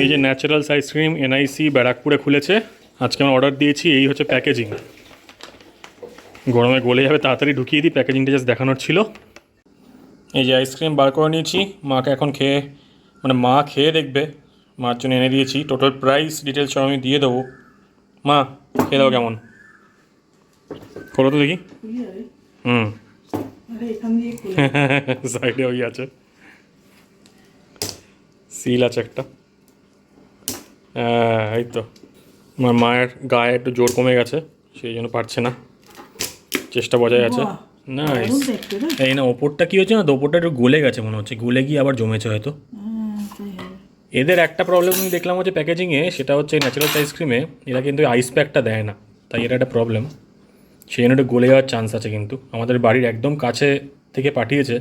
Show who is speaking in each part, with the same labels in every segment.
Speaker 1: এই যে naturals ice cream NIC ব্যারাকপুরে খুলেছে। আজকে আমি অর্ডার দিয়েছি। এই হচ্ছে প্যাকেজিং। গরমে গলে যাবে, তাড়াতাড়ি ঢুকিয়ে দিই। প্যাকেজিংটা জাস্ট দেখানোর ছিল। এই যে আইসক্রিম বার করে নিয়েছি। মাকে এখন খেয়ে মা খেয়ে দেখবে। মার জন্য এনে দিয়েছি। টোটাল প্রাইস ডিটেলস সব আমি দিয়ে দেবো। মা খেয়ে দাও কেমন, খোলো তো দেখি। সাইডে ওই আছে, সিল আছে একটা। এই তো আমার মায়ের গায়ে একটু জোর কমে গেছে, সেই জন্য পারছে না, চেষ্টা বজায় আছে। নাইস। এই না ওপরটা কী হচ্ছে না, তো ওপরটা একটু গলে গেছে মনে হচ্ছে, গলে গিয়ে আবার জমেছে হয়তো। এদের একটা প্রবলেম আমি দেখলাম হচ্ছে প্যাকেজিংয়ে, সেটা হচ্ছে ন্যাচারাল আইসক্রিমে এরা কিন্তু আইস প্যাকটা দেয় না, তাই এটা একটা প্রবলেম। সেই জন্য একটু গলে যাওয়ার চান্স আছে। কিন্তু আমাদের বাড়ির একদম কাছে থেকে পাঠিয়েছে,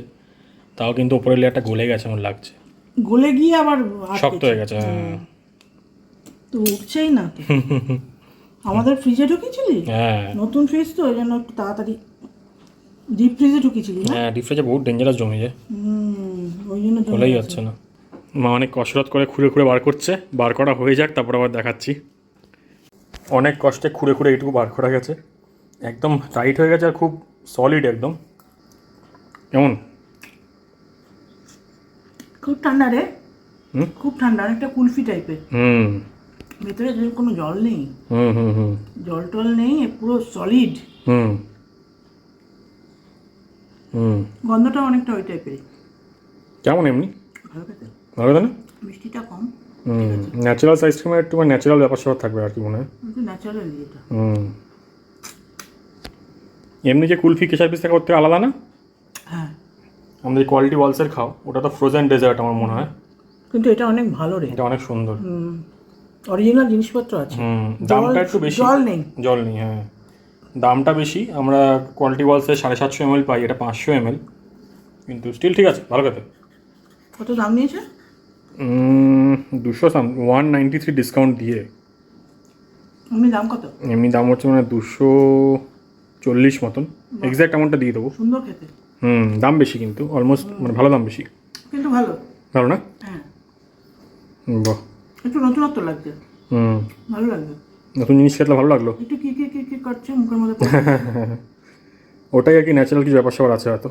Speaker 1: তাও কিন্তু ওপরের লেয়ারটা গলে গেছে আমার লাগছে,
Speaker 2: গলে গিয়ে আবার
Speaker 1: শক্ত হয়ে গেছে।
Speaker 2: তো উঠছেই না তো। আমাদের ফ্রিজে ঢুকিয়েছিলি?
Speaker 1: হ্যাঁ,
Speaker 2: নতুন ফ্রিজ তো ওই জন্য একটু তাড়াতাড়ি ডিপ ফ্রিজে ঢুকিয়েছিলি।
Speaker 1: হ্যাঁ, ডিপ ফ্রিজে বহুত ডেঞ্জারাস জমে যায়,
Speaker 2: ওই জন্য
Speaker 1: গলেই যাচ্ছে না। মা অনেক কসরত করে খুঁড়ে খুঁড়ে বার করছে। বার করা হয়ে যাক, তারপর আবার দেখাচ্ছি। অনেক কষ্টে খুঁড়ে খুঁড়ে এইটুকু বার করা গেছে। একদম টাইট হয়ে গেছে আর খুব সলিড একদম। কেমন?
Speaker 2: খুব ঠান্ডা রে। খুব ঠান্ডা, অনেকটা কুলফি টাইপের। ভেতরে কোনো জল নেই। জল টল নেই, পুরো সলিড। গন্ধটা অনেকটা ওই টাইপের।
Speaker 1: কেমন এমনি?
Speaker 2: ভালো খেতে,
Speaker 1: ভালো না?
Speaker 2: মিষ্টিটা কম।
Speaker 1: ন্যাচারাল আইসক্রিমের একটু ন্যাচারাল ব্যাপার স্যাপার থাকবে আর কি মনে হয়।
Speaker 2: ন্যাচারাল এটা।
Speaker 1: এমনি যে কুলফি কেশার পিস্তা করতে আলাদা না?
Speaker 2: হ্যাঁ,
Speaker 1: আমাদের কোয়ালিটি ওয়ালসের খাও, ওটা তো ফ্রোজেন ডেজার্ট আমার মনে হয়।
Speaker 2: কিন্তু এটা অনেক ভালো রে,
Speaker 1: এটা অনেক সুন্দর।
Speaker 2: অরিজিনাল জিনিসপত্র আছে।
Speaker 1: দামটা একটু বেশি।
Speaker 2: জল নেই।
Speaker 1: জল নেই, হ্যাঁ, দামটা বেশি। আমরা কোয়ালিটি ওয়ালসে 750 ml পাই, এটা 500 ml, কিন্তু স্টিল ঠিক আছে, ভালো খেতে।
Speaker 2: কত দাম নিয়েছে?
Speaker 1: 193 ডিসকাউন্ট দিয়ে।
Speaker 2: এমনি দাম কত?
Speaker 1: এমনি দাম হচ্ছে 240 মতন। এক্স্যাক্ট অ্যামাউন্টটা দিয়ে দেবো।
Speaker 2: সুন্দর খেতে।
Speaker 1: দাম বেশি কিন্তু অলমোস্ট, ভালো দাম বেশি,
Speaker 2: কিন্তু ভালো।
Speaker 1: ভালো না?
Speaker 2: হ্যাঁ,
Speaker 1: বাহ,
Speaker 2: একটু নতুনত্ব লাগছে। ভালো লাগছে।
Speaker 1: নতুন জিনিস খেতে ভালো লাগলো।
Speaker 2: একটু কি কি কি কি করছে মুখের মধ্যে।
Speaker 1: ওটাই আর কি, ন্যাচারাল কিছু ব্যাপার স্যাপার আছে হয়তো।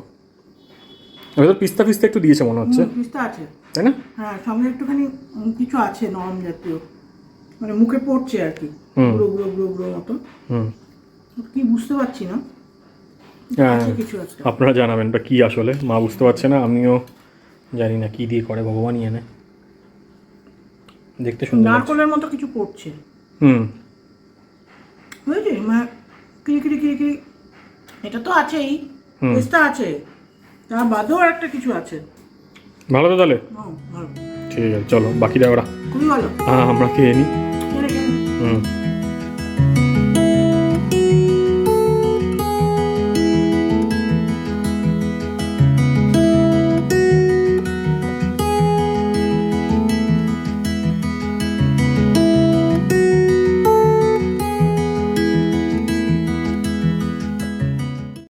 Speaker 1: হয়তো পিস্তা ফিস্তা একটু দিয়েছে মনে হচ্ছে,
Speaker 2: পিস্তা আছে
Speaker 1: তাই না?
Speaker 2: হ্যাঁ, সঙ্গে একটুখানি কিছু আছে নরম জাতীয়, মুখে পড়ছে আর কি, গুঁড়ো গুঁড়ো গুঁড়ো গুঁড়ো মতো। কি বুঝতে পারছি না, কিছু আছে।
Speaker 1: আপনারা জানাবেন বা কি আসলে, মা বুঝতে পারছে না, আমিও জানি না কি দিয়ে করে, ভগবানই জানে। দেখতে সুন্দর,
Speaker 2: নারকলের মতো কিছু পড়ছে। বুঝলি, কিরি কিরি কিরি কিরি, এটা তো আছেই, পিস্তা আছে, তার বাদেও একটা কিছু আছে।
Speaker 1: ভালো তো তাহলে,
Speaker 2: ভালো।
Speaker 1: ঠিক আছে, চলো বাকি দেওয়া।
Speaker 2: খুবই ভালো।
Speaker 1: আমরা খেয়ে নিই।
Speaker 2: হুম।